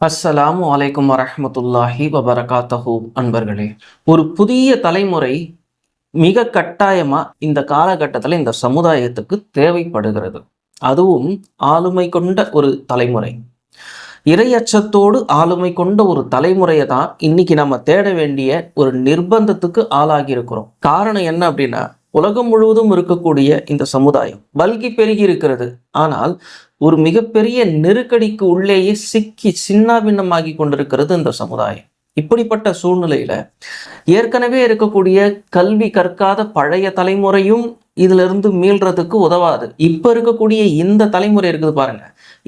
அஸ்ஸலாமு அலைக்கும் வரஹ்மத்துல்லாஹி வபரகாத்தஹு. அன்பர்களே, ஒரு புதிய தலைமுறை மிக கட்டாயமா இந்த காலகட்டத்தில் இந்த சமுதாயத்துக்கு தேவைப்படுகிறது. அதுவும் ஆளுமை கொண்ட ஒரு தலைமுறை, இரையச்சத்தோடு ஆளுமை கொண்ட ஒரு தலைமுறையை தான் இன்னைக்கு நம்ம தேட வேண்டிய ஒரு நிர்பந்தத்துக்கு ஆளாகி இருக்கிறோம். காரணம் என்ன அப்படின்னா, உலகம் முழுவதும் இருக்கக்கூடிய இந்த சமுதாயம் பல்கி பெருகி இருக்கிறது. ஆனால் ஒரு மிகப்பெரிய நெருக்கடிக்கு உள்ளேயே சிக்கி சின்னாபின்னமாகி கொண்டிருக்கிறது இந்த சமுதாயம். இப்படிப்பட்ட சூழ்நிலையில ஏற்கனவே இருக்கக்கூடிய கல்வி கற்காத பழைய தலைமுறையும் இதுல இருந்து மீள்றதுக்கு உதவாது. இப்ப இருக்கக்கூடிய இந்த தலைமுறை இருக்குது பாருங்க,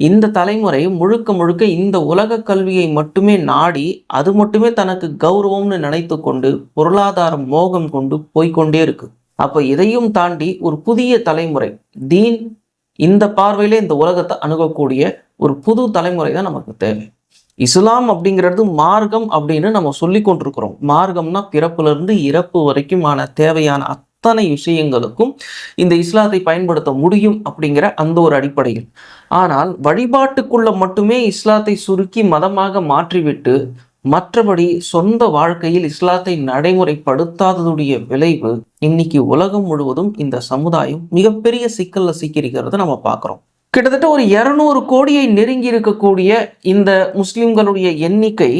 இந்த தலைமுறை முழுக்க முழுக்க இந்த உலக கல்வியை மட்டுமே நாடி அது மட்டுமே தனக்கு கௌரவம்னு நினைத்து கொண்டு பொருளாதார மோகம் கொண்டு போய்கொண்டே இருக்கு. அப்ப இதையும் தாண்டி ஒரு புதிய தலைமுறை தீன் இந்த பார்வையிலே இந்த உலகத்தை அணுகக்கூடிய ஒரு புது தலைமுறை தான் நமக்கு தேவை. இஸ்லாம் அப்படிங்கிறது மார்க்கம் அப்படின்னு நம்ம சொல்லி கொண்டிருக்கிறோம். மார்க்கம்னா பிறப்புல இருந்து இறப்பு வரைக்குமான தேவையான அத்தனை விஷயங்களுக்கும் இந்த இஸ்லாத்தை பயன்படுத்த முடியும் அப்படிங்கிற அந்த ஒரு அடிப்படையில். ஆனால் வழிபாட்டுக்குள்ள மட்டுமே இஸ்லாத்தை சுருக்கி மதமாக மாற்றிவிட்டு மற்றபடி சொந்த வாழ்க்கையில் இஸ்லாத்தை நடைமுறைப்படுத்தாததுடைய விளைவு இன்னைக்கு உலகம் முழுவதும் இந்த சமுதாயம் மிகப்பெரிய சிக்கல்ல சிக்கியிருக்கிறத நம்ம பார்க்கிறோம். கிட்டத்தட்ட ஒரு 200 கோடியை நெருங்கி இருக்கக்கூடிய இந்த முஸ்லிம்களுடைய எண்ணிக்கை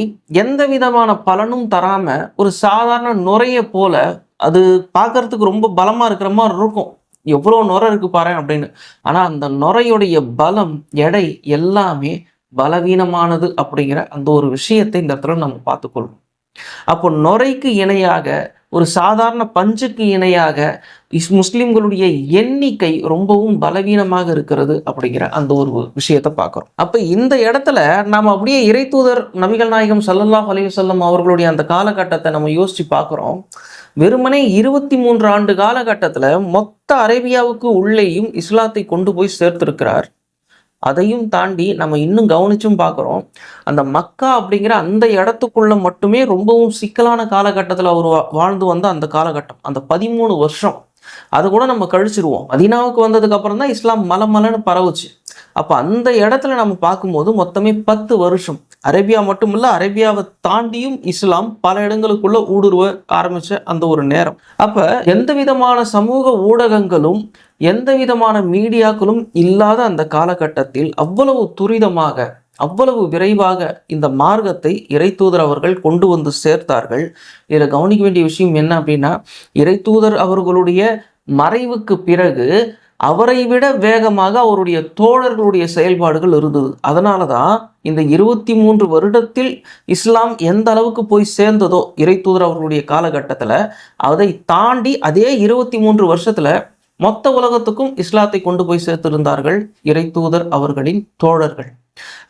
எந்த விதமான பலனும் தராம ஒரு சாதாரண நுரைய போல அது பார்க்கறதுக்கு ரொம்ப பலமா இருக்கிற மாதிரி இருக்கும். எவ்வளோ நுரை இருக்கு பாரு அப்படின்னு. ஆனா அந்த நுரையுடைய பலம், எடை எல்லாமே பலவீனமானது அப்படிங்கிற அந்த ஒரு விஷயத்தை இந்த இடத்துல நம்ம பார்த்துக்கொள்வோம். அப்போ நுரைக்கு இணையாக ஒரு சாதாரண பஞ்சுக்கு இணையாக முஸ்லிம்களுடைய எண்ணிக்கை ரொம்பவும் பலவீனமாக இருக்கிறது அப்படிங்கிற அந்த ஒரு விஷயத்தை பார்க்குறோம். அப்போ இந்த இடத்துல நாம் அப்படியே இறை தூதர் நபிகள் நாயகம் ஸல்லல்லாஹு அலைஹி வஸல்லம் அவர்களுடைய அந்த காலகட்டத்தை நம்ம யோசிச்சு பார்க்குறோம். வெறுமனே 23 ஆண்டு காலகட்டத்தில் மொத்த அரேபியாவுக்கு உள்ளேயும் இஸ்லாத்தை கொண்டு போய் சேர்த்திருக்கிறார். அதையும் தாண்டி நம்ம இன்னும் கவனிச்சும் பார்க்குறோம், அந்த மக்கா அப்படிங்கிற அந்த இடத்துக்குள்ள மட்டுமே ரொம்பவும் சிக்கலான காலகட்டத்தில் அவர் வாழ்ந்து வந்த அந்த காலகட்டம், அந்த 13 வருஷம் அது கூட நம்ம கழிச்சிருவோம். மதீனாவுக்கு வந்ததுக்கு அப்புறம் தான் இஸ்லாம் மலன்னு பரவுச்சு. அப்போ அந்த இடத்துல நம்ம பார்க்கும்போது மொத்தமே 10 வருஷம் அரேபியா மட்டும் இல்லை, அரேபியாவை தாண்டியும் இஸ்லாம் பல இடங்களுக்குள்ள ஊடுருவ ஆரம்பிச்ச அந்த ஒரு நேரம். அப்போ எந்த விதமான சமூக ஊடகங்களும் எந்த விதமான மீடியாக்களும் இல்லாத அந்த காலகட்டத்தில் அவ்வளவு துரிதமாக அவ்வளவு விரைவாக இந்த மார்க்கத்தை இறை தூதர் அவர்கள் கொண்டு வந்து சேர்த்தார்கள். இதில் கவனிக்க வேண்டிய விஷயம் என்ன அப்படின்னா, இறை தூதர் அவர்களுடைய மறைவுக்கு பிறகு அவரை விட வேகமாக அவருடைய தோழர்களுடைய செயல்பாடுகள் இருந்தது. அதனால தான் இந்த 23 வருடத்தில் இஸ்லாம் எந்த அளவுக்கு போய் சேர்ந்ததோ இறை தூதர் அவர்களுடைய காலகட்டத்தில், அதை தாண்டி அதே 23 வருஷத்துல மொத்த உலகத்துக்கும் இஸ்லாத்தை கொண்டு போய் சேர்த்திருந்தார்கள் இறை தூதர் அவர்களின் தோழர்கள்.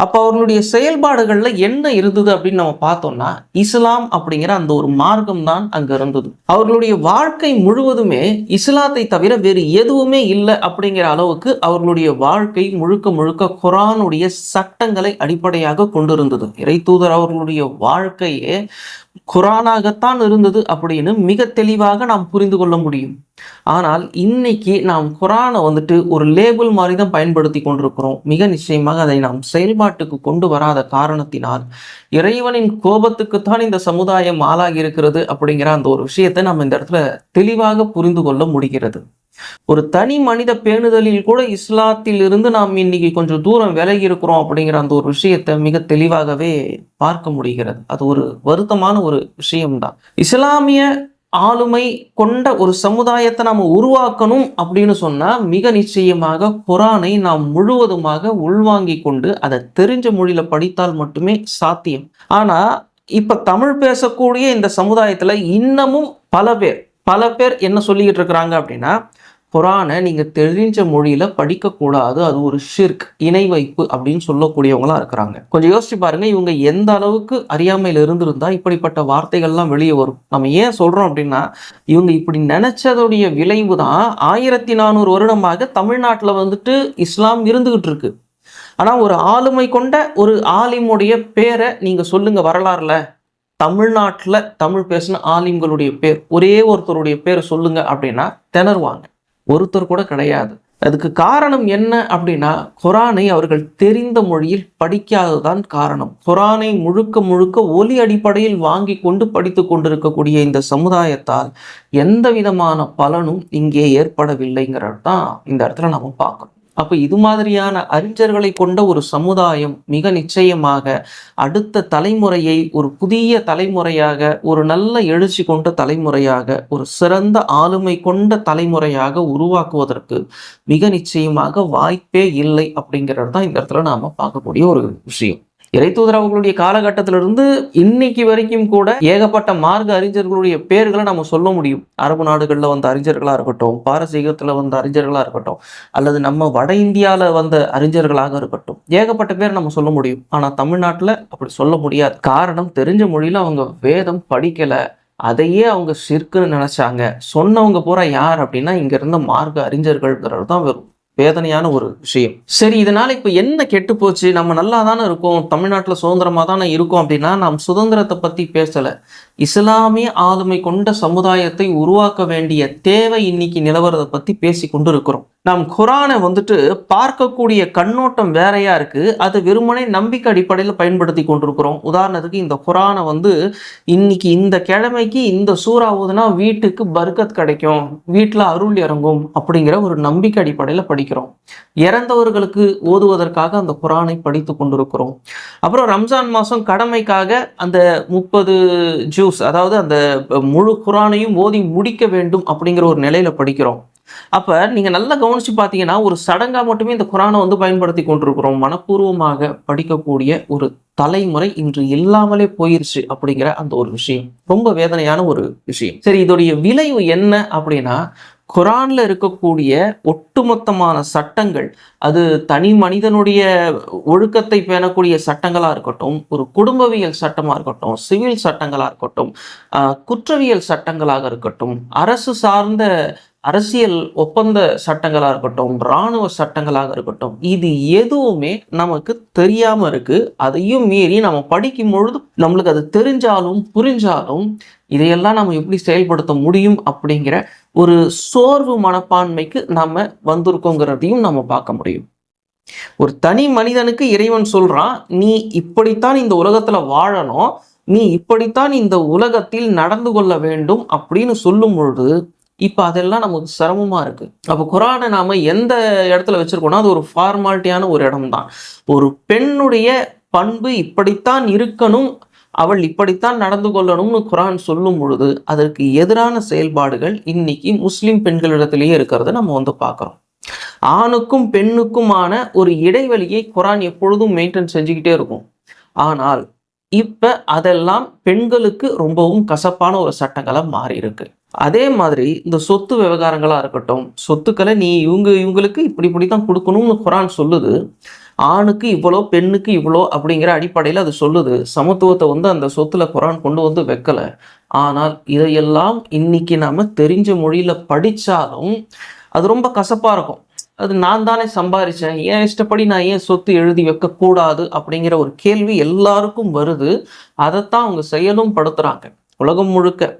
அப்போ அவர்களுடைய செயல்பாடுகள்ல என்ன இருந்தது அப்படின்னு நம்ம பார்த்தோம்னா, இஸ்லாம் அப்படிங்கிற அந்த ஒரு மார்க்கம் தான் அங்க இருந்தது. அவர்களுடைய வாழ்க்கை முழுவதுமே இஸ்லாத்தை தவிர வேறு எதுவுமே இல்லை அப்படிங்கிற அளவுக்கு அவர்களுடைய வாழ்க்கை முழுக்க முழுக்க குர்ஆனுடைய சட்டங்களை அடிப்படையாக கொண்டிருந்தது. இறை தூதர் அவர்களுடைய வாழ்க்கையே குர்ஆனாகத்தான் இருந்தது அப்படின்னு மிக தெளிவாக நாம் புரிந்து கொள்ள முடியும். ஆனால் இன்னைக்கு நாம் குர்ஆனை ஒரு லேபிள் மாதிரி தான் பயன்படுத்தி கொண்டிருக்கிறோம். மிக நிச்சயமாக அதை நாம் செயல்பாட்டுக்கு கொண்டு வராத காரணத்தினால் இறைவனின் கோபத்துக்குத்தான் இந்த சமுதாயம் ஆளாகி இருக்கிறது அப்படிங்கிற அந்த ஒரு விஷயத்தை நம்ம இந்த இடத்துல தெளிவாக புரிந்து கொள்ள முடிகிறது. ஒரு தனி மனித பேணுதலில் கூட இஸ்லாத்தில் இருந்து நாம் இன்னைக்கு கொஞ்சம் தூரம் விலகி இருக்கிறோம் அப்படிங்கிற அந்த ஒரு விஷயத்தை மிக தெளிவாகவே பார்க்க முடிகிறது. அது ஒரு வருத்தமான ஒரு விஷயம்தான். இஸ்லாமிய ஆளுமை கொண்ட ஒரு சமுதாயத்தை நாம் உருவாக்கணும் அப்படின்னு சொன்னா மிக நிச்சயமாக குர்ஆனை நாம் முழுவதுமாக உள்வாங்கி கொண்டு அதை தெரிஞ்ச மொழியில படித்தால் மட்டுமே சாத்தியம். ஆனா இப்ப தமிழ் பேசக்கூடிய இந்த சமுதாயத்துல இன்னமும் பல பேர் என்ன சொல்லிக்கிட்டு இருக்கிறாங்க அப்படின்னா, குர்ஆனை நீங்க தெரிஞ்ச மொழியில படிக்கக்கூடாது, அது ஒரு ஷிர்க், இணை வைப்பு அப்படின்னு சொல்லக்கூடியவங்களா இருக்கிறாங்க. கொஞ்சம் யோசிச்சு பாருங்க, இவங்க எந்த அளவுக்கு அறியாமையில இருந்திருந்தா இப்படிப்பட்ட வார்த்தைகள்லாம் வெளியே வரும். நம்ம ஏன் சொல்றோம் அப்படின்னா, இவங்க இப்படி நினைச்சதுடைய விளைவு தான் 1400 வருடமாக தமிழ்நாட்டில் இஸ்லாம் இருந்துகிட்டு இருக்கு. ஆனா ஒரு ஆளுமை கொண்ட ஒரு ஆலிமுடைய பேரை நீங்க சொல்லுங்க வரலாறுல, தமிழ்நாட்டில் தமிழ் பேசின ஆலிம்களுடைய பேர், ஒரே ஒருத்தருடைய பேர் சொல்லுங்க அப்படின்னா திணறுவாங்க. ஒருத்தர் கூட கிடையாது. அதுக்கு காரணம் என்ன அப்படின்னா, குரானை அவர்கள் தெரிந்த மொழியில் படிக்காததுதான் காரணம். குரானை முழுக்க முழுக்க ஒலி அடிப்படையில் வாங்கி கொண்டு படித்து கொண்டிருக்கக்கூடிய இந்த சமுதாயத்தால் எந்த விதமான பலனும் இங்கே ஏற்படவில்லைங்கிறது தான் இந்த இடத்துல நம்ம பார்க்கணும். அப்ப இது மாதிரியான அறிஞர்களை கொண்ட ஒரு சமுதாயம் மிக நிச்சயமாக அடுத்த தலைமுறையை ஒரு புதிய தலைமுறையாக, ஒரு நல்ல எழுச்சி கொண்ட தலைமுறையாக, ஒரு சிறந்த ஆளுமை கொண்ட தலைமுறையாக உருவாக்குவதற்கு மிக நிச்சயமாக வாய்ப்பே இல்லை அப்படிங்கிறது தான் இந்த இடத்துல நாம பார்க்கக்கூடிய ஒரு விஷயம். இறைத்தூதர் அவர்களுடைய காலகட்டத்திலிருந்து இன்னைக்கு வரைக்கும் கூட ஏகப்பட்ட மார்க்க அறிஞர்களுடைய பேர்களை நம்ம சொல்ல முடியும். அரபு நாடுகளில் வந்த அறிஞர்களாக இருக்கட்டும், பாரசீகத்தில் வந்த அறிஞர்களாக இருக்கட்டும், அல்லது நம்ம வட இந்தியாவில் வந்த அறிஞர்களாக இருக்கட்டும், ஏகப்பட்ட பேர் நம்ம சொல்ல முடியும். ஆனால் தமிழ்நாட்டில் அப்படி சொல்ல முடியாது. காரணம், தெரிஞ்ச மொழியில் அவங்க வேதம் படிக்கலை, அதையே அவங்க ஷிர்க்குன்னு நினைச்சாங்க. சொன்னவங்க பூரா யார் அப்படின்னா இங்க இருந்த மார்க்க அறிஞர்கள்ங்கிறது தான் வரும். வேதனையான ஒரு விஷயம். சரி, இதனால இப்ப என்ன கெட்டு போச்சு? நம்ம நல்லா தானே இருக்கோம், தமிழ்நாட்டில் சுதந்திரமா தானே இருக்கோம் அப்படின்னா நாம் சுதந்திரத்தை பத்தி பேசல. இஸ்லாமிய ஆளுமை கொண்ட சமுதாயத்தை உருவாக்க வேண்டிய தேவை இன்னைக்கு நிலவரத்தை பத்தி பேசி கொண்டு இருக்கிறோம். நாம் குரானை பார்க்கக்கூடிய கண்ணோட்டம் வேறையா இருக்கு. அது வெறுமனே நம்பிக்கை அடிப்படையில் பயன்படுத்தி கொண்டிருக்கிறோம். உதாரணத்துக்கு இந்த குரானை இன்னைக்கு இந்த கிழமைக்கு இந்த சூறா ஓதுனா வீட்டுக்கு பர்க்கத் கிடைக்கும், வீட்டில் அருள் இறங்கும் அப்படிங்கிற ஒரு நம்பிக்கை அடிப்படையில் படிக்கிறோம். இறந்தவர்களுக்கு ஓதுவதற்காக அந்த குரானை படித்து கொண்டிருக்கிறோம். அப்புறம் ரம்ஜான் மாதம் கடமைக்காக அந்த 30 ஜூஸ், அதாவது அந்த முழு குரானையும் ஓதி முடிக்க வேண்டும் அப்படிங்கிற ஒரு நிலையில படிக்கிறோம். அப்ப நீங்க நல்லா கவனிச்சு பார்த்தீங்கன்னா, ஒரு சடங்கா மட்டுமே இந்த குரானை பயன்படுத்தி கொண்டிருக்கிறோம். மனப்பூர்வமாக படிக்கக்கூடிய ஒரு தலைமுறை இன்று இல்லாமலே போயிருச்சு அப்படிங்கிற அந்த ஒரு விஷயம் ரொம்ப வேதனையான ஒரு விஷயம். சரி, இதோடைய விளைவு என்ன அப்படின்னா, குரான்ல இருக்கக்கூடிய ஒட்டுமொத்தமான சட்டங்கள், அது தனி மனிதனுடைய ஒழுக்கத்தை பேணக்கூடிய சட்டங்களா இருக்கட்டும், ஒரு குடும்பவியல் சட்டமா இருக்கட்டும், சிவில் சட்டங்களா இருக்கட்டும், குற்றவியல் சட்டங்களாக இருக்கட்டும், அரசு சார்ந்த அரசியல் ஒப்பந்த சட்டங்களாக இருக்கட்டும், இராணுவ சட்டங்களாக இருக்கட்டும், இது எதுவுமே நமக்கு தெரியாம இருக்கு. அதையும் மீறி நம்ம படிக்கும் பொழுது நம்மளுக்கு அது தெரிஞ்சாலும் புரிஞ்சாலும் இதையெல்லாம் நம்ம எப்படி செயல்படுத்த முடியும் அப்படிங்கிற ஒரு சோர்வு மனப்பான்மைக்கு நம்ம வந்திருக்கோங்கிறதையும் நம்ம பார்க்க முடியும். ஒரு தனி மனிதனுக்கு இறைவன் சொல்றான், நீ இப்படித்தான் இந்த உலகத்துல வாழணும், நீ இப்படித்தான் இந்த உலகத்தில் நடந்து கொள்ள வேண்டும் அப்படின்னு சொல்லும் பொழுது இப்ப அதெல்லாம் நமக்கு சிரமமா இருக்கு. அப்ப குரானை நாம எந்த இடத்துல வச்சிருக்கோம்னா, அது ஒரு ஃபார்மாலிட்டியான ஒரு இடம் தான். ஒரு பெண்ணுடைய பண்பு இப்படித்தான் இருக்கணும், அவள் இப்படித்தான் நடந்து கொள்ளணும்னு குரான் சொல்லும் பொழுது அதற்கு எதிரான செயல்பாடுகள் இன்னைக்கு முஸ்லிம் பெண்களிடத்திலேயே இருக்கிறத நம்ம பார்க்குறோம். ஆணுக்கும் பெண்ணுக்குமான ஒரு இடைவெளியை குரான் எப்பொழுதும் மெயின்டைன் செஞ்சுக்கிட்டே இருக்கும். ஆனால் இப்ப அதெல்லாம் பெண்களுக்கு ரொம்பவும் கசப்பான ஒரு சட்டங்களா மாறி இருக்கு. அதே மாதிரி இந்த சொத்து விவகாரங்களா இருக்கட்டும், சொத்துக்களை நீ இவங்களுக்கு இப்படித்தான் கொடுக்கணும்னு குரான் சொல்லுது. ஆணுக்கு இவ்வளோ, பெண்ணுக்கு இவ்வளோ அப்படிங்கிற அடிப்படையில் அது சொல்லுது. சமத்துவத்தை அந்த சொத்துல குரான் கொண்டு வைக்கல. ஆனால் இதையெல்லாம் இன்னைக்கு நாம தெரிஞ்ச மொழியில படிச்சாலும் அது ரொம்ப கசப்பா இருக்கும். அது நான் தானே சம்பாதிச்சேன், ஏன் இஷ்டப்படி நான் ஏன் சொத்து எழுதி வைக்கக்கூடாது அப்படிங்கிற ஒரு கேள்வி எல்லாருக்கும் வருது. அதைத்தான் அவங்க செயலும் படுத்துறாங்க. உலகம் முழுக்க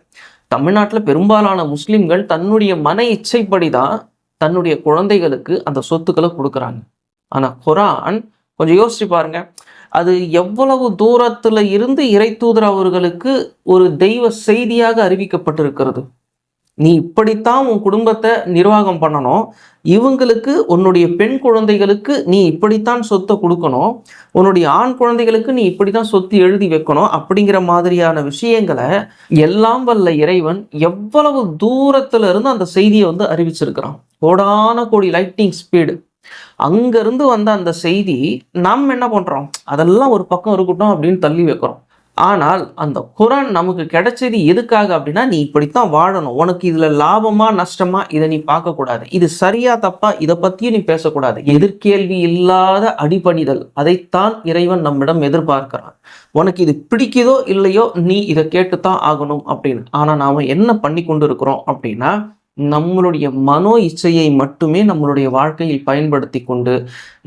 தமிழ்நாட்டில் பெரும்பாலான முஸ்லிம்கள் தன்னுடைய மன இச்சைப்படி தான் தன்னுடைய குழந்தைகளுக்கு அந்த சொத்துக்களை கொடுக்குறாங்க. ஆனால் குரான் கொஞ்சம் யோசிச்சு பாருங்க, அது எவ்வளவு தூரத்துல இருந்து இறைத்தூதர் அவர்களுக்கு ஒரு தெய்வ செய்தியாக அறிவிக்கப்பட்டிருக்கிறது. நீ இப்படித்தான் உன் குடும்பத்தை நிர்வாகம் பண்ணணும், இவங்களுக்கு உன்னுடைய பெண் குழந்தைகளுக்கு நீ இப்படித்தான் சொத்தை கொடுக்கணும், உன்னுடைய ஆண் குழந்தைகளுக்கு நீ இப்படித்தான் சொத்து எழுதி வைக்கணும் அப்படிங்கிற மாதிரியான விஷயங்களை எல்லாம் வல்ல இறைவன் எவ்வளவு தூரத்துல இருந்து அந்த செய்தியை அறிவிச்சிருக்கிறான். கோடான கோடி லைட்டிங் ஸ்பீடு அங்கிருந்து வந்த அந்த செய்தி நம்ம என்ன பண்றோம், அதெல்லாம் ஒரு பக்கம் இருக்கட்டும் அப்படின்னு தள்ளி வைக்கிறோம். ஆனால் அந்த குரான் நமக்கு கிடைச்சது எதுக்காக அப்படின்னா, நீ இப்படித்தான் வாழணும், உனக்கு இதுல லாபமா நஷ்டமா இதை நீ பார்க்கக்கூடாது, இது சரியா தப்பா இதை பத்தியும் நீ பேசக்கூடாது, எதிர்கேள்வி இல்லாத அடிபணிதல், அதைத்தான் இறைவன் நம்மிடம் எதிர்பார்க்கிறான். உனக்கு இது பிடிக்குதோ இல்லையோ நீ இதை கேட்டுத்தான் ஆகணும் அப்படின்னு. ஆனா நாம என்ன பண்ணி கொண்டு இருக்கிறோம் அப்படின்னா, நம்மளுடைய மனோ இச்சையை மட்டுமே நம்மளுடைய வாழ்க்கையில் பயன்படுத்தி கொண்டு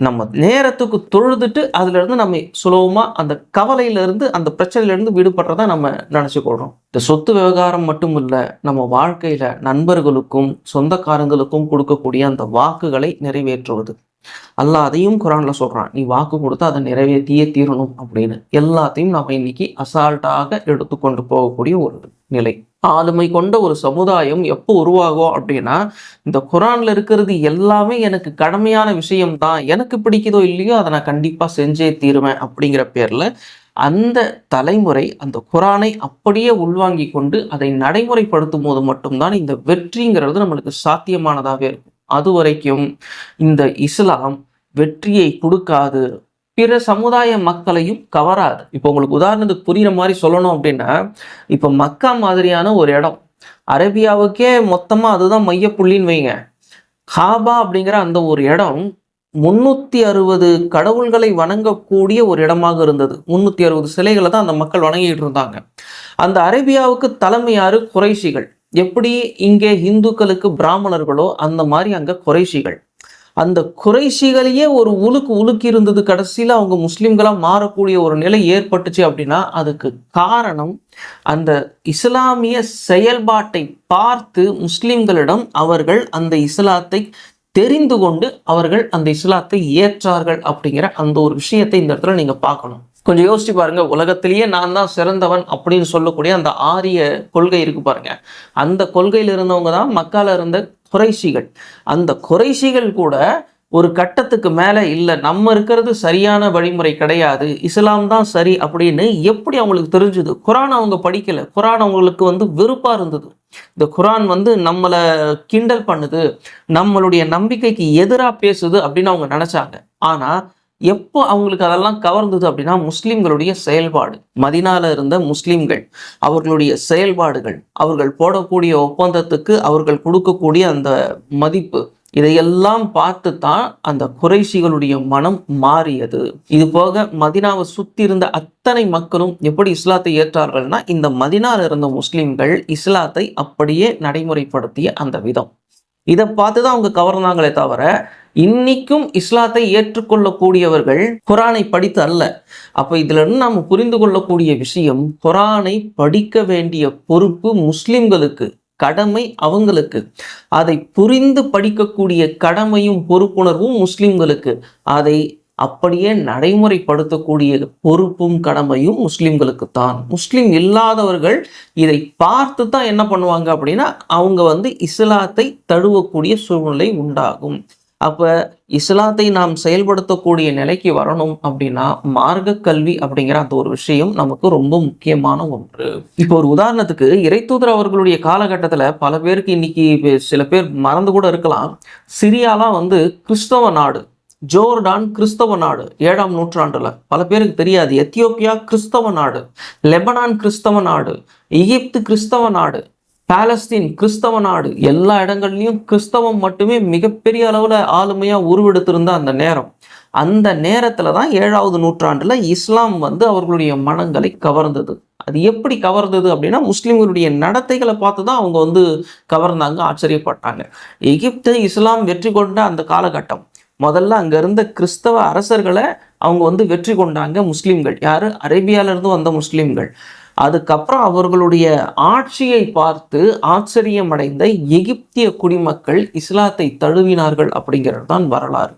நம்ம நேரத்துக்கு தொழுதுட்டு அதுல இருந்து நம்ம சுலபமா அந்த கவலையிலிருந்து அந்த பிரச்சனையிலிருந்து விடுபடுறதா நம்ம நினைச்சுக்கொள்றோம். இந்த சொத்து விவகாரம் மட்டும் இல்ல, நம்ம வாழ்க்கையில நண்பர்களுக்கும் சொந்தக்காரங்களுக்கும் கொடுக்கக்கூடிய அந்த வாக்குகளை நிறைவேற்றுவது. அல்லாஹ் அதையும் குரான்ல சொல்றான், நீ வாக்கு கொடுத்து அதை நிறைவேற்றியே தீரணும் அப்படின்னு. எல்லாத்தையும் நம்ம இன்னைக்கு அசால்ட்டாக எடுத்துக்கொண்டு போகக்கூடிய ஒரு நிலை. ஆளுமை கொண்ட ஒரு சமுதாயம் எப்போ உருவாகும் அப்படின்னா, இந்த குரான்ல இருக்கிறது எல்லாமே எனக்கு கடமையான விஷயம்தான், எனக்கு பிடிக்குதோ இல்லையோ அதை நான் கண்டிப்பா செஞ்சே தீருவேன் அப்படிங்கிற பேர்ல அந்த தலைமுறை அந்த குரானை அப்படியே உள்வாங்கி கொண்டு அதை நடைமுறைப்படுத்தும் போது மட்டும்தான் இந்த வெற்றிங்கிறது நம்மளுக்கு சாத்தியமானதாகவே இருக்கும். அது வரைக்கும் இந்த இஸ்லாம் வெற்றியை கொடுக்காது, பிற சமுதாய மக்களையும் கவராது. இப்போ உங்களுக்கு உதாரணத்துக்கு புரியுற மாதிரி சொல்லணும் அப்படின்னா, இப்போ மக்கா மாதிரியான ஒரு இடம், அரேபியாவுக்கே மொத்தமா அதுதான் மையப்புள்ளின்னு வைங்க. காபா அப்படிங்கிற அந்த ஒரு இடம் 360 கடவுள்களை வணங்கக்கூடிய ஒரு இடமாக இருந்தது. 360 சிலைகளை தான் அந்த மக்கள் வணங்கிட்டு இருந்தாங்க. அந்த அரேபியாவுக்கு தலைமை யாரு? குறைஷிகள். எப்படி இங்கே இந்துக்களுக்கு பிராமணர்களோ அந்த மாதிரி அங்க குறைஷிகள். அந்த குறைஷிகளையே ஒரு உலுக்கி இருந்தது. கடைசியில் அவங்க முஸ்லிம்களா மாறக்கூடிய ஒரு நிலை ஏற்பட்டுச்சு அப்படின்னா அதுக்கு காரணம் அந்த இஸ்லாமிய செயல்பாட்டை பார்த்து முஸ்லிம்களிடம் அவர்கள் அந்த இஸ்லாத்தை தெரிந்து கொண்டு அவர்கள் அந்த இஸ்லாத்தை ஏற்றார்கள் அப்படிங்கிற அந்த ஒரு விஷயத்தை இந்த இடத்துல நீங்க பார்க்கணும். கொஞ்சம் யோசிச்சு பாருங்க, உலகத்திலேயே நான் தான் சிறந்தவன் அப்படின்னு சொல்லக்கூடிய அந்த ஆரிய கொள்கை இருக்கு பாருங்க, அந்த கொள்கையில் இருந்தவங்க தான் மக்கால இருந்த குறைஷிகள். அந்த குறைஷிகள் கூட ஒரு கட்டத்துக்கு மேல இல்ல, நம்ம இருக்கிறது சரியான வழிமுறை கிடையாது, இஸ்லாம் தான் சரி அப்படின்னு எப்படி அவங்களுக்கு தெரிஞ்சுது? குரான் அவங்க படிக்கல, குரான் அவங்களுக்கு வெறுப்பா இருந்தது. இந்த குரான் நம்மளை கிண்டல் பண்ணுது, நம்மளுடைய நம்பிக்கைக்கு எதிராக பேசுது அப்படின்னு அவங்க நினைச்சாங்க. ஆனா எப்போ அவங்களுக்கு அதெல்லாம் கவர்ந்தது அப்படின்னா முஸ்லிம்களுடைய செயல்பாடு. மதீனால இருந்த முஸ்லிம்கள், அவர்களுடைய செயல்பாடுகள், அவர்கள் போடக்கூடிய ஒப்பந்தத்துக்கு அவர்கள் கொடுக்கக்கூடிய அந்த மதிப்பு, இதையெல்லாம் பார்த்து தான் அந்த குறைஷிகளுடைய மனம் மாறியது. இது போக மதீனாவை சுத்தி இருந்த அத்தனை மக்களும் எப்படி இஸ்லாத்தை ஏற்றார்கள்னா, இந்த மதீனால இருந்த முஸ்லிம்கள் இஸ்லாத்தை அப்படியே நடைமுறைப்படுத்திய அந்த விதம், இதை பார்த்து தான் அவங்க கவர்ந்தாங்களே தவிர இன்னைக்கும் இஸ்லாத்தை ஏற்றுக்கொள்ளக்கூடியவர்கள் குரானை படித்து அல்ல. அப்ப இதுல இருந்து நாம புரிந்து கொள்ளக்கூடிய விஷயம், குரானை படிக்க வேண்டிய பொறுப்பு முஸ்லிம்களுக்கு, கடமை அவங்களுக்கு. அதை புரிந்து படிக்கக்கூடிய கடமையும் பொறுப்புணர்வும் முஸ்லிம்களுக்கு. அதை அப்படியே நடைமுறைப்படுத்தக்கூடிய பொறுப்பும் கடமையும் முஸ்லிம்களுக்கு தான். முஸ்லிம் இல்லாதவர்கள் இதை பார்த்து தான் என்ன பண்ணுவாங்க அப்படின்னா அவங்க இஸ்லாத்தை தழுவக்கூடிய சூழ்நிலை உண்டாகும். அப்ப இஸ்லாத்தை நாம் செயல்படுத்தக்கூடிய நிலைக்கு வரணும் அப்படின்னா மார்க்க கல்வி அப்படிங்கிற அந்த ஒரு விஷயம் நமக்கு ரொம்ப முக்கியமான ஒன்று. இப்போ ஒரு உதாரணத்துக்கு இறைத்தூதர் அவர்களுடைய காலகட்டத்துல பல பேருக்கு இன்னைக்கு சில பேர் மறந்து கூட இருக்கலாம், சிரியாலாம் கிறிஸ்தவ நாடு, ஜோர்டான் கிறிஸ்தவ நாடு 7ஆம் நூற்றாண்டுல பல பேருக்கு தெரியாது. எத்தியோப்பியா கிறிஸ்தவ நாடு, லெபனான் கிறிஸ்தவ நாடு, எகிப்து கிறிஸ்தவ நாடு, பாலஸ்தீன் கிறிஸ்தவ நாடு, எல்லா இடங்கள்லையும் கிறிஸ்தவம் மட்டுமே மிகப்பெரிய அளவுல ஆளுமையா உருவெடுத்திருந்த அந்த நேரம். அந்த நேரத்துல தான் 7வது நூற்றாண்டுல இஸ்லாம் அவர்களுடைய மனங்களை கவர்ந்தது. அது எப்படி கவர்ந்தது அப்படின்னா முஸ்லிம்களுடைய நடத்தைகளை பார்த்து தான் அவங்க கவர்ந்தாங்க, ஆச்சரியப்பட்டாங்க. எகிப்து இஸ்லாம் வெற்றி கொண்ட அந்த காலகட்டம், முதல்ல அங்க இருந்த கிறிஸ்தவ அரசர்களை அவங்க வெற்றி கொண்டாங்க முஸ்லிம்கள். யாரு? அரேபியால இருந்து வந்த முஸ்லிம்கள். அதுக்கப்புறம் அவர்களுடைய ஆட்சியை பார்த்து ஆச்சரியமடைந்த எகிப்திய குடிமக்கள் இஸ்லாத்தை தழுவினார்கள் அப்படிங்கிறது தான் வரலாறு.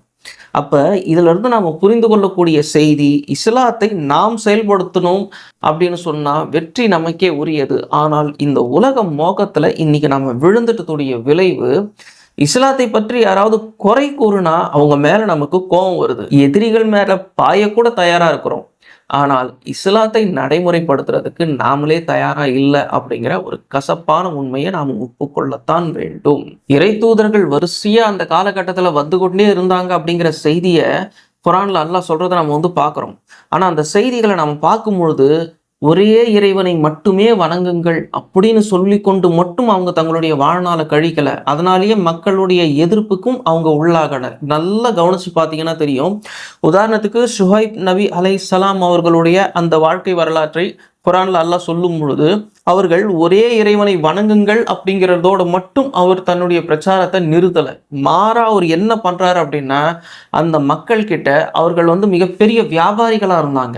அப்ப இதுல இருந்து நாம புரிந்து கொள்ளக்கூடிய செய்தி, இஸ்லாத்தை நாம் செயல்படுத்தணும் அப்படின்னு சொன்னா வெற்றி நமக்கே உரியது. ஆனால் இந்த உலக மோகத்துல இன்னைக்கு நம்ம விழுந்துட்டதுடைய விளைவு, இஸ்லாத்தை பற்றி யாராவது குறை கூறுனா அவங்க மேல நமக்கு கோபம் வருது, எதிரிகள் மேல பாயக்கூட தயாரா இருக்கிறோம். ஆனால் இஸ்லாத்தை நடைமுறைப்படுத்துறதுக்கு நாமளே தயாரா இல்லை அப்படிங்கிற ஒரு கசப்பான உண்மையை நாம் ஒப்புக்கொள்ளத்தான் வேண்டும். இறை தூதர்கள் வரிசையா அந்த காலகட்டத்துல வந்து கொண்டே இருந்தாங்க அப்படிங்கிற செய்தியை குரான்ல அல்லாஹ் சொல்றதை நம்ம பார்க்குறோம். ஆனா அந்த செய்திகளை நம்ம பார்க்கும் பொழுது ஒரே இறைவனை மட்டுமே வணங்குங்கள் அப்படின்னு சொல்லி கொண்டு மட்டும் அவங்க தங்களுடைய வாழ்நாளை கழிக்கல. அதனாலேயே மக்களுடைய எதிர்ப்புக்கும் அவங்க உள்ளாகல. நல்லா கவனிச்சு பார்த்தீங்கன்னா தெரியும். உதாரணத்துக்கு ஷுஹைப் நபி அலைஹிஸ்ஸலாம் அவர்களுடைய அந்த வாழ்க்கை வரலாற்றை குரான்ல அல்லாஹ் சொல்லும் பொழுது அவர்கள் ஒரே இறைவனை வணங்குங்கள் அப்படிங்கிறதோட மட்டும் அவர் தன்னுடைய பிரச்சாரத்தை நிறுத்தலை. மாறா அவர் என்ன பண்றாரு அப்படின்னா, அந்த மக்கள் கிட்ட அவர்கள் மிகப்பெரிய வியாபாரிகளா இருந்தாங்க.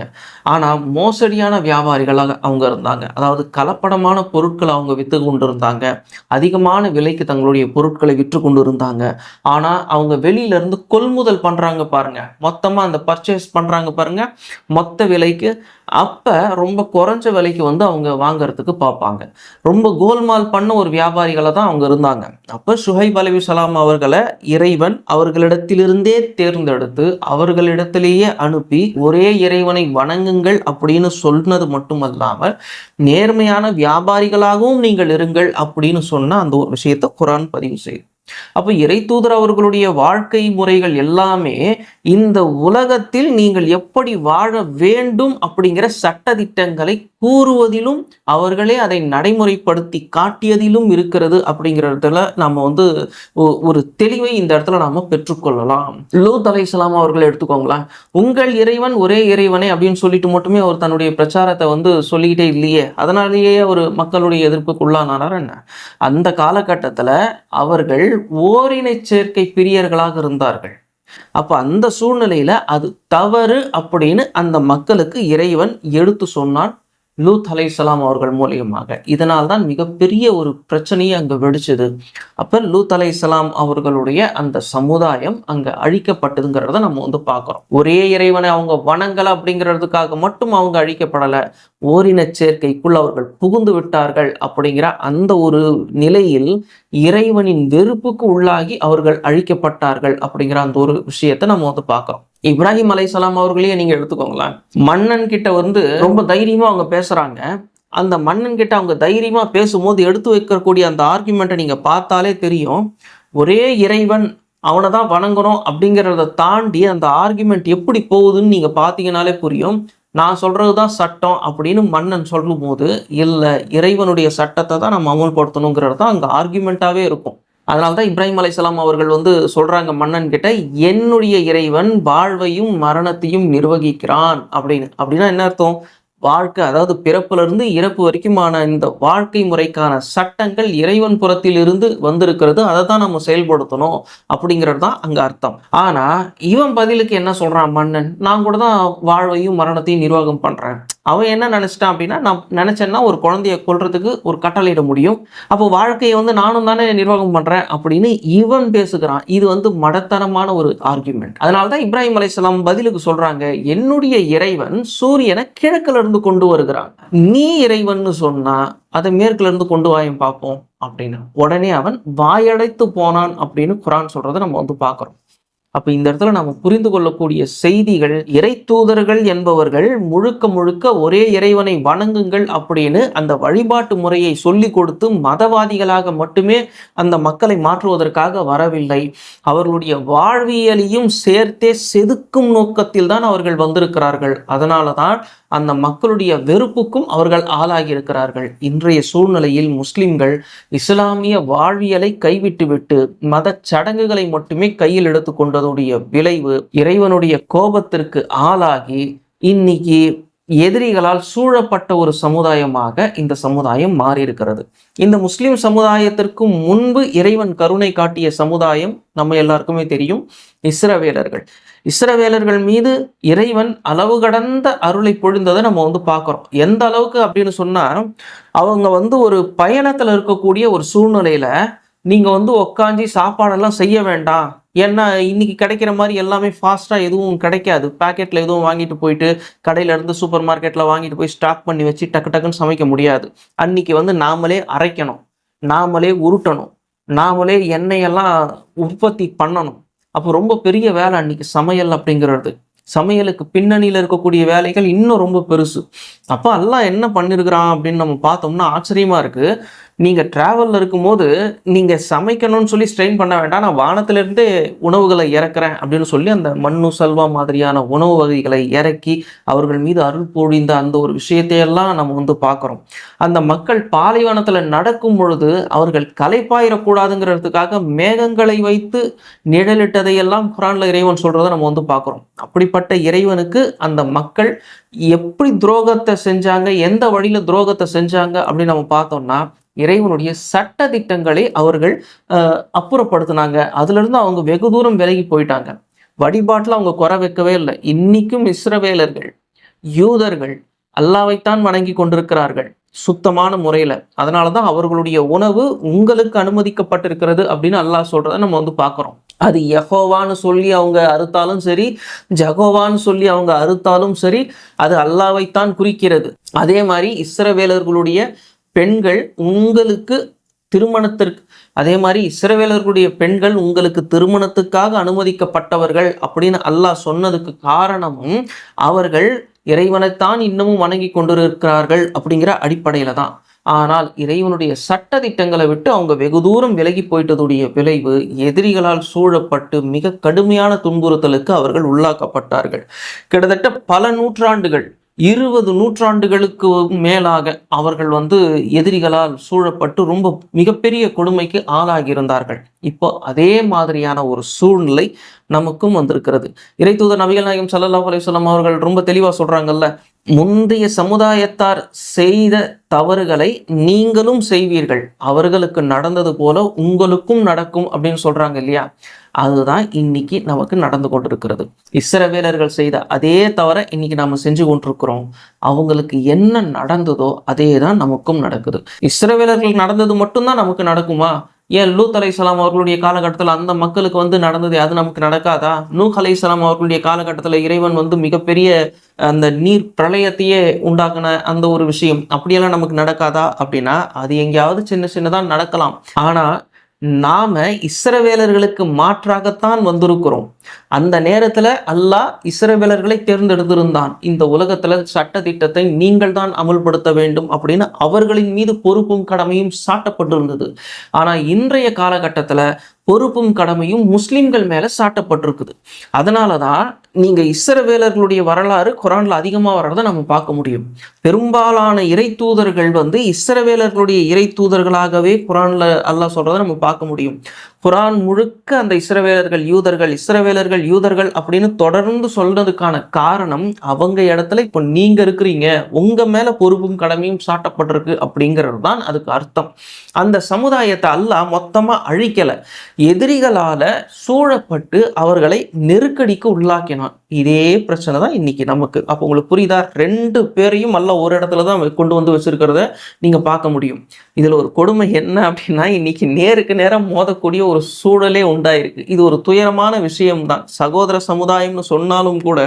ஆனா மோசடியான வியாபாரிகளாக அவங்க இருந்தாங்க. அதாவது கலப்படமான பொருட்களை அவங்க வித்து கொண்டு இருந்தாங்க. அதிகமான விலைக்கு தங்களுடைய பொருட்களை விற்று கொண்டு இருந்தாங்க. ஆனா அவங்க வெளியில இருந்து கொள்முதல் பண்றாங்க பாருங்க, மொத்தமா அந்த பர்ச்சேஸ் பண்றாங்க பாருங்க, மொத்த விலைக்கு. அப்ப ரொம்ப குறைஞ்ச விலைக்கு அவங்க வாங்குறதுக்கு பார்ப்பாங்க. ரொம்ப கோல்மால் பண்ண ஒரு வியாபாரிகளை தான் அவங்க இருந்தாங்க. அப்ப ஷுஹைப் அலைஹிஸ்ஸலாம் அவர்களை இறைவன் அவர்களிடத்திலிருந்தே தேர்ந்தெடுத்து அவர்களிடத்திலேயே அனுப்பி ஒரே இறைவனை வணங்குங்கள் அப்படின்னு சொன்னது மட்டுமல்லாமல் நேர்மையான வியாபாரிகளாகவும் நீங்கள் இருங்கள் அப்படின்னு சொன்ன அந்த ஒரு விஷயத்தை குர்ஆன் பதிவு செய்யுது. அப்ப இறை தூதர் அவர்களுடைய வாழ்க்கை முறைகள் எல்லாமே இந்த உலகத்தில் நீங்கள் எப்படி வாழ வேண்டும் அப்படிங்கிற சட்ட திட்டங்களை கூறுவதிலும் அவர்களே அதை நடைமுறைப்படுத்தி காட்டியதிலும் இருக்கிறது அப்படிங்கிறதுல நாம ஒரு தெளிவை இந்த இடத்துல நாம பெற்றுக்கொள்ளலாம். லூத் அலைஹிஸ்ஸலாம் அவர்களை எடுத்துக்கோங்களேன். உங்கள் இறைவன் ஒரே இறைவனே அப்படின்னு சொல்லிட்டு மட்டுமே அவர் தன்னுடைய பிரச்சாரத்தை சொல்லிக்கிட்டே இல்லையே, அதனாலேயே ஒரு மக்களுடைய எதிர்ப்புக்கு உள்ளானார் என்ன? அந்த காலகட்டத்துல அவர்கள் ஓரினை சேர்க்கை பிரியர்களாக இருந்தார்கள். அப்ப அந்த சூழ்நிலையில அது தவறு அப்படின்னு அந்த மக்களுக்கு இறைவன் எடுத்து சொன்னான் லூத் அலைஹிஸ்ஸலாம் அவர்கள் மூலியமாக. இதனால் தான் மிகப்பெரிய ஒரு பிரச்சனையை அங்க வெடிச்சது. அப்ப லூத் அலைஹிஸ்ஸலாம் அவர்களுடைய அந்த சமுதாயம் அங்க அழிக்கப்பட்டதுங்கிறத நம்ம பார்க்கிறோம். ஒரே இறைவனை அவங்க வணங்கல அப்படிங்கிறதுக்காக மட்டும் அவங்க அழிக்கப்படலை, ஓரின சேர்க்கைக்குள் அவர்கள் புகுந்து விட்டார்கள் அப்படிங்கிற அந்த ஒரு நிலையில் இறைவனின் வெறுப்புக்கு உள்ளாகி அவர்கள் அழிக்கப்பட்டார்கள் அப்படிங்கிற அந்த ஒரு விஷயத்தை நம்ம பார்க்கிறோம். இப்ராஹிம் அலைஹிஸ்ஸலாம் அவர்களையே நீங்க எடுத்துக்கோங்களேன். மன்னன் கிட்ட ரொம்ப தைரியமா அவங்க பேசுறாங்க. அந்த மன்னன் கிட்ட அவங்க தைரியமா பேசும்போது எடுத்து வைக்கக்கூடிய அந்த ஆர்குமெண்ட்டை நீங்க பார்த்தாலே தெரியும். ஒரே இறைவன், அவனை தான் வணங்கணும் அப்படிங்கிறத தாண்டி அந்த ஆர்குமெண்ட் எப்படி போகுதுன்னு நீங்க பார்த்தீங்கன்னாலே புரியும். நான் சொல்றதுதான் சட்டம் அப்படின்னு மன்னன் சொல்லும் போது, இல்லை இறைவனுடைய சட்டத்தை தான் நம்ம அமல்படுத்தணுங்கிறது தான் அங்க ஆர்குமெண்ட்டாவே இருக்கும். அதனால்தான் இப்ராஹிம் அலைஹிஸ்ஸலாம் அவர்கள் சொல்றாங்க மன்னன் கிட்ட, என்னுடைய இறைவன் வாழ்வையும் மரணத்தையும் நிர்வகிக்கிறான் அப்படின்னு. அப்படின்னா என்ன அர்த்தம்? வாழ்க்கை, அதாவது பிறப்புல இருந்து இறப்பு வரைக்குமான இந்த வாழ்க்கை முறைக்கான சட்டங்கள் இறைவன் புறத்தில் இருந்து வந்திருக்கிறது, அதை தான் நம்ம செயல்படுத்தணும் அப்படிங்கிறது தான் அங்க அர்த்தம். ஆனா இவன் பதிலுக்கு என்ன சொல்றான் மன்னன், நான் கூட தான் வாழ்வையும் மரணத்தையும் நிர்வாகம் பண்றேன். அவன் என்ன நினைச்சிட்டான் அப்படின்னா, நான் நினைச்சேன்னா ஒரு குழந்தைய கொல்றதுக்கு ஒரு கட்டளையிட முடியும், அப்போ வாழ்க்கையை நானும் தானே நிர்வாகம் பண்றேன் அப்படின்னு இவன் பேசுகிறான். இது மடத்தனமான ஒரு ஆர்குமெண்ட். அதனால்தான் இப்ராஹிம் அலைஹிஸ்ஸலாம் பதிலுக்கு சொல்றாங்க, என்னுடைய இறைவன் சூரியனை கிழக்குல இருந்து கொண்டு வருகிறான், நீ இறைவன் சொன்னா அதை மேற்குல இருந்து கொண்டு வாயும் பார்ப்போம் அப்படின்னு. உடனே அவன் வாயடைத்து போனான் அப்படின்னு குர்ஆன் சொல்றதை நம்ம பார்க்கிறோம். அப்ப இந்த இடத்துல நம்ம புரிந்து கொள்ளக்கூடிய செய்திகள், இறை தூதர்கள் என்பவர்கள் முழுக்க முழுக்க ஒரே இறைவனை வணங்குங்கள் அப்படின்னு அந்த வழிபாட்டு முறையை சொல்லி கொடுத்து மதவாதிகளாக மட்டுமே அந்த மக்களை மாற்றுவதற்காக வரவில்லை. அவர்களுடைய வாழ்வியலையும் சேர்த்தே செதுக்கும் நோக்கத்தில் தான் அவர்கள் வந்திருக்கிறார்கள். அதனால தான் அந்த மக்களுடைய வெறுப்புக்கும் அவர்கள் ஆளாகி இருக்கிறார்கள். இன்றைய சூழ்நிலையில் முஸ்லிம்கள் இஸ்லாமிய வாழ்வியலை கைவிட்டுவிட்டு மத சடங்குகளை மட்டுமே கையில் எடுத்துக்கொண்டதுடைய விளைவு இறைவனுடைய கோபத்திற்கு ஆளாகி இன்னைக்கு எதிரிகளால் சூழப்பட்ட ஒரு சமுதாயமாக இந்த சமுதாயம் மாறி இருக்கிறது. இந்த முஸ்லிம் சமுதாயத்திற்கு முன்பு இறைவன் கருணை காட்டிய சமுதாயம் நம்ம எல்லாருக்குமே தெரியும், இஸ்ரவேலர்கள். இஸ்ரவேலர்கள் மீது இறைவன் அளவு கடந்த அருளை பொழிந்ததை நம்ம பார்க்குறோம். எந்த அளவுக்கு அப்படின்னு சொன்னா, அவங்க ஒரு பயணத்துல இருக்கக்கூடிய ஒரு சூழ்நிலையில நீங்க உட்காந்து சாப்பாடெல்லாம் செய்ய வேண்டாம், ஏன்னா இன்னைக்கு கிடைக்கிற மாதிரி எல்லாமே ஃபாஸ்டா எதுவும் கிடைக்காது. பேக்கெட்ல எதுவும் வாங்கிட்டு போயிட்டு கடையில இருந்து சூப்பர் மார்க்கெட்ல வாங்கிட்டு போய் ஸ்டாக் பண்ணி வச்சு டக்கு டக்குன்னு சமைக்க முடியாது. அன்னைக்கு நாமளே அரைக்கணும், நாமளே உருட்டணும், நாமளே எண்ணெயெல்லாம் உற்பத்தி பண்ணணும். அப்போ ரொம்ப பெரிய வேலை அன்னைக்கு சமையல் அப்படிங்கிறது. சமையலுக்கு பின்னணியில் இருக்கக்கூடிய வேலைகள் இன்னும் ரொம்ப பெருசு. அப்போ அல்லாஹ் என்ன பண்ணியிருக்கிறான் அப்படின்னு நம்ம பார்த்தோம்னா ஆச்சரியமா இருக்கு. நீங்கள் ட்ராவலில் இருக்கும்போது நீங்கள் சமைக்கணும்னு சொல்லி ஸ்ட்ரெயின் பண்ண வேண்டாம், நான் வானத்திலிருந்தே உணவுகளை இறக்குறேன் அப்படின்னு சொல்லி அந்த மண்ணு சல்வா மாதிரியான உணவு வகைகளை இறக்கி அவர்கள் மீது அருள் பொழிந்த அந்த ஒரு விஷயத்தையெல்லாம் நம்ம வந்து பார்க்குறோம். அந்த மக்கள் பாலைவனத்தில் நடக்கும் பொழுது அவர்கள் களைப்பாயிடக்கூடாதுங்கிறதுக்காக மேகங்களை வைத்து நிழலிட்டதையெல்லாம் குரான்ல இறைவன் சொல்றதை நம்ம வந்து பார்க்குறோம். அப்படிப்பட்ட இறைவனுக்கு அந்த மக்கள் எப்படி துரோகத்தை செஞ்சாங்க, எந்த வழியில துரோகத்தை செஞ்சாங்க அப்படின்னு நம்ம பார்த்தோம்னா, இறைவனுடைய சட்ட திட்டங்களை அவர்கள் அப்புறப்படுத்தினாங்க. அதுல இருந்து அவங்க வெகு தூரம் விலகி போயிட்டாங்க. வழிபாட்டுல அவங்க குறை வைக்கவே இல்லை. இன்னைக்கும் இஸ்ரவேலர்கள், யூதர்கள் அல்லாஹ்வைத்தான் வணங்கி கொண்டிருக்கிறார்கள் சுத்தமான முறையில. அதனாலதான் அவர்களுடைய உணவு உங்களுக்கு அனுமதிக்கப்பட்டிருக்கிறது அப்படின்னு அல்லாஹ் சொல்றதை நம்ம வந்து பார்க்கிறோம். அது யெகோவான்னு சொல்லி அவங்க அறுத்தாலும் சரி, ஜெகோவான்னு சொல்லி அவங்க அறுத்தாலும் சரி, அது அல்லாஹ்வைத்தான் குறிக்கிறது. அதே மாதிரி இஸ்ரவேலர்களுடைய பெண்கள் உங்களுக்கு திருமணத்திற்கு அதே மாதிரி இஸ்ரவேலர்களுடைய பெண்கள் உங்களுக்கு திருமணத்துக்காக அனுமதிக்கப்பட்டவர்கள் அப்படின்னு அல்லாஹ் சொன்னதுக்கு காரணமும் அவர்கள் இறைவனைத்தான் இன்னமும் வணங்கி கொண்டிருக்கிறார்கள் அப்படிங்கிற அடிப்படையில தான். ஆனால் இறைவனுடைய சட்ட திட்டங்களை விட்டு அவங்க வெகு தூரம் விலகி போயிட்டதுடைய விளைவு எதிரிகளால் சூழப்பட்டு மிக கடுமையான துன்புறுத்தலுக்கு அவர்கள் உள்ளாக்கப்பட்டார்கள். கிட்டத்தட்ட பல நூற்றாண்டுகள், 20 நூற்றாண்டுகளுக்கு மேலாக அவர்கள் எதிரிகளால் சூழப்பட்டு ரொம்ப மிகப்பெரிய கொடுமைக்கு ஆளாகியிருந்தார்கள். இப்போ அதே மாதிரியான ஒரு சூழ்நிலை நமக்கும் வந்திருக்கிறது. இறைத்தூதர் நபிகள் நாயகம் ஸல்லல்லாஹு அலைஹி வஸல்லம் அவர்கள் ரொம்ப தெளிவா சொல்றாங்கல்ல, முந்தைய சமுதாயத்தார் செய்த தவறுகளை நீங்களும் செய்வீர்கள், அவர்களுக்கு நடந்தது போல உங்களுக்கும் நடக்கும் அப்படின்னு சொல்றாங்க இல்லையா? அதுதான் இன்னைக்கு நமக்கு நடந்து கொண்டிருக்கிறது. இஸ்ரவேலர்கள் செய்த அதே தவறை இன்னைக்கு நாம செஞ்சு கொண்டிருக்கிறோம். அவங்களுக்கு என்ன நடந்ததோ அதே தான் நமக்கும் நடக்குது. இஸ்ரவேலர்கள் நடந்தது மட்டும்தான் நமக்கு நடக்குமா? ஏன் லூத் அலைஹிஸ்ஸலாம் அவர்களுடைய காலகட்டத்தில் அந்த மக்களுக்கு நடந்தது அது நமக்கு நடக்காதா? நூஹ் அலைஹிஸ்ஸலாம் அவர்களுடைய காலகட்டத்தில் இறைவன் மிகப்பெரிய அந்த நீர் பிரளயத்தையே உண்டாக்குன அந்த ஒரு விஷயம் அப்படியெல்லாம் நமக்கு நடக்காதா அப்படின்னா, அது எங்கேயாவது சின்ன சின்னதான் நடக்கலாம். ஆனா நாம இஸ்ரவேலர்களுக்கு மாற்றாகத்தான் வந்திருக்கிறோம். அந்த நேரத்துல அல்லாஹ் இஸ்ரவேலர்களை தேர்ந்தெடுத்திருந்தான். இந்த உலகத்துல சட்ட திட்டத்தை நீங்கள் தான் அமுல்படுத்த வேண்டும் அப்படின்னு அவர்களின் மீது பொறுப்பும் கடமையும் சாட்டப்பட்டிருந்தது. ஆனா இன்றைய காலகட்டத்துல பொறுப்பும் கடமையும் முஸ்லிம்கள் மேல சாட்டப்பட்டிருக்குது. அதனாலதான் நீங்க இஸ்ரவேலர்களுடைய வரலாறு குரான்ல அதிகமா வர்றதை நம்ம பார்க்க முடியும். பெரும்பாலான இறை தூதர்கள் இஸ்ரவேலர்களுடைய இறை தூதர்களாகவே குரான்ல அல்லாஹ் சொல்றதை நம்ம பார்க்க முடியும். குரான் முழுக்க அந்த இஸ்ரவேலர்கள் யூதர்கள், இஸ்ரவேலர்கள் யூதர்கள் அப்படின்னு தொடர்ந்து சொல்றதுக்கான காரணம், அவங்க இடத்துல இப்போ நீங்க இருக்கிறீங்க, உங்க மேல பொறுப்பும் கடமையும் சாட்டப்பட்டிருக்கு அப்படிங்கிறது தான் அதுக்கு அர்த்தம். அந்த சமுதாயத்தை அல்லாஹ் மொத்தமா அழிக்கல, எதிரிகளால சூழப்பட்டு அவர்களை நெருக்கடிக்கு உள்ளாக்கினான். இதே பிரச்சனை தான் இன்னைக்கு நமக்கு. அப்போ உங்களுக்கு புரியுதா? 2 பேரையும் அல்லாஹ் ஒரு இடத்துல தான் கொண்டு வச்சிருக்கிறத நீங்க பார்க்க முடியும். இதுல ஒரு கொடுமை என்ன அப்படின்னா, இன்னைக்கு நேருக்கு நேரம் மோதக்கூடிய ஒரு சூழலே உண்டாயிருக்கு. இது ஒரு துயரமான விஷயம்தான். சகோதர சமுதாயம்னு சொன்னாலும் கூட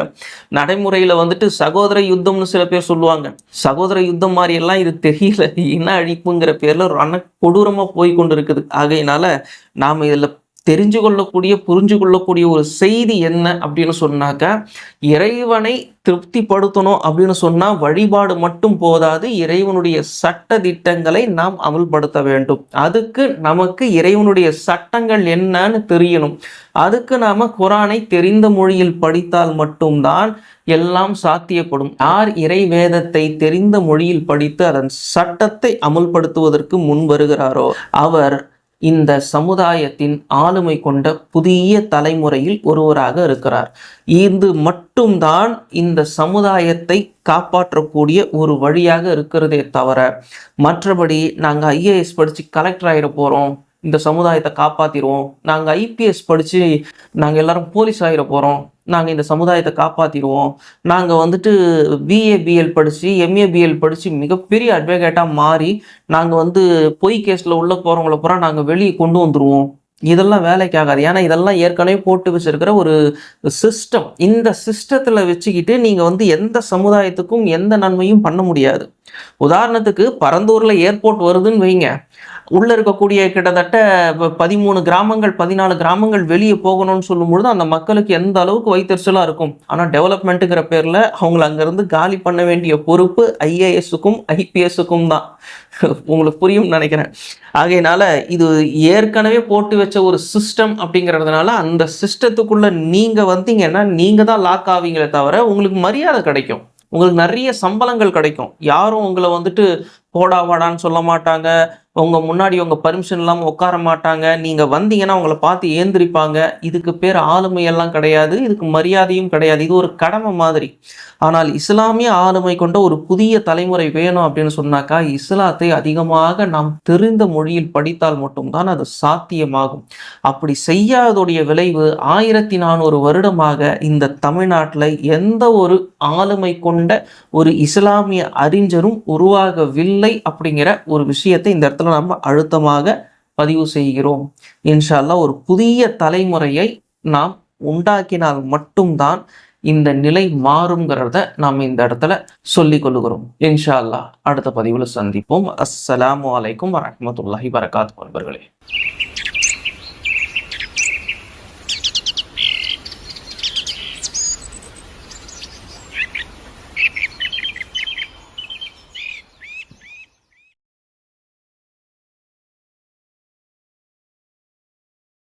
நடைமுறையில சகோதர யுத்தம்னு சில பேர் சொல்லுவாங்க. சகோதர யுத்தம் மாதிரி எல்லாம் இது தெரியல, இன அழிப்புங்கிற பேர்ல ஒரு கொடூரமா போய் கொண்டு இருக்குது. ஆகையினால நாம இதுல தெரிஞ்சு கொள்ளக்கூடிய புரிஞ்சு கொள்ளக்கூடிய ஒரு செய்தி என்ன அப்படின்னு சொன்னாக்கா, இறைவனை திருப்திப்படுத்தணும் அப்படின்னு சொன்னா வழிபாடு மட்டும் போதாது, இறைவனுடைய சட்ட திட்டங்களை நாம் அமல்படுத்த வேண்டும். அதுக்கு நமக்கு இறைவனுடைய சட்டங்கள் என்னன்னு தெரியணும். அதுக்கு நாம குரானை தெரிந்த மொழியில் படித்தால் மட்டும்தான் எல்லாம் சாத்தியப்படும். யார் இறை வேதத்தை தெரிந்த மொழியில் படித்து அதன் சட்டத்தை அமல்படுத்துவதற்கு முன் வருகிறாரோ அவர் இந்த சமுதாயத்தின் ஆளுமை கொண்ட புதிய தலைமுறையில் ஒருவராக இருக்கிறார். இது மட்டும்தான் இந்த சமுதாயத்தை காப்பாற்றக்கூடிய ஒரு வழியாக இருக்கிறதே தவிர, மற்றபடி நாங்கள் ஐஏஎஸ் படித்து கலெக்டர் ஆகிட போகிறோம், இந்த சமுதாயத்தை காப்பாற்றிடுவோம், நாங்கள் ஐபிஎஸ் படித்து நாங்கள் எல்லாரும் போலீஸ் ஆகிட போகிறோம், நாங்கள் இந்த சமுதாயத்தை காப்பாற்றிடுவோம், நாங்கள் பிஏபிஎல் படித்து எம்ஏபிஎல் படித்து மிகப்பெரிய அட்வொகேட்டாக மாறி நாங்கள் பொய் கேஸில் உள்ள போகிறவங்கள பூரா நாங்கள் வெளியே கொண்டு வந்துடுவோம், இதெல்லாம் வேலைக்கு ஆகாது. ஏன்னா இதெல்லாம் ஏற்கனவே போட்டு வச்சிருக்கிற ஒரு சிஸ்டம். இந்த சிஸ்டத்தில் வச்சுக்கிட்டு நீங்கள் எந்த சமுதாயத்துக்கும் எந்த நன்மையும் பண்ண முடியாது. உதாரணத்துக்கு பரந்தூரில் ஏர்போர்ட் வருதுன்னு வைங்க, உள்ள இருக்கக்கூடிய கிட்டத்தட்ட 13 கிராமங்கள் 14 கிராமங்கள் வெளியே போகணும்னு சொல்லும்பொழுது அந்த மக்களுக்கு எந்த அளவுக்கு வைத்தறிச்சலாக இருக்கும். ஆனால் டெவலப்மெண்ட்டுங்கிற பேரில் அவங்கள அங்கேருந்து காலி பண்ண வேண்டிய பொறுப்பு ஐஏஎஸ்க்கும் ஐபிஎஸ்க்கும் தான். உங்களுக்கு புரியும் நினைக்கிறேன். ஆகையினால இது ஏற்கனவே போட்டு வச்ச ஒரு சிஸ்டம் அப்படிங்கிறதுனால அந்த சிஸ்டத்துக்குள்ள நீங்க வந்தீங்கன்னா நீங்க தான் லாக் ஆவீங்களே தவிர உங்களுக்கு மரியாதை கிடைக்கும். உங்களுக்கு நிறைய சம்பளங்கள் கிடைக்கும். யாரும் உங்களை வந்துட்டு போடா வாடான்னு சொல்ல மாட்டாங்க. உங்க முன்னாடி உங்க பர்மிஷன் இல்லாம உட்கார மாட்டாங்க. நீங்க வந்தீங்கன்னா உங்கள பார்த்து ஏந்திரிப்பாங்க. இதுக்கு பேர் ஆளுமை எல்லாம் கிடையாது. இதுக்கு மரியாதையும் கிடையாது. இது ஒரு கடமை மாதிரி. ஆனால் இஸ்லாமிய ஆளுமை கொண்ட ஒரு புதிய தலைமுறை வேணும் அப்படின்னு சொன்னாக்கா, இஸ்லாத்தை அதிகமாக நாம் தெரிந்த மொழியில் படித்தால் மட்டும்தான் அது சாத்தியமாகும். அப்படி செய்யாததுடைய விளைவு 1400 வருடமாக இந்த தமிழ்நாட்டில் எந்த ஒரு ஆளுமை கொண்ட ஒரு இஸ்லாமிய அறிஞரும் உருவாகவில்லை அப்படிங்கிற ஒரு விஷயத்தை இந்த இடத்துல நம்ம அழுத்தமாக பதிவு செய்கிறோம். இன்ஷா அல்லாஹ் ஒரு புதிய தலைமுறையை நாம் உண்டாக்கினால் மட்டும்தான் இந்த நிலை மாறுங்கிறத நாம் இந்த இடத்துல சொல்லிக் கொள்ளுகிறோம். இன்ஷா அல்லாஹ் அடுத்த பதிவில் சந்திப்போம். அஸ்ஸலாமு அலைக்கும் வரஹ்மத்துல்லாஹி வரகாத்துஹு நண்பர்களே.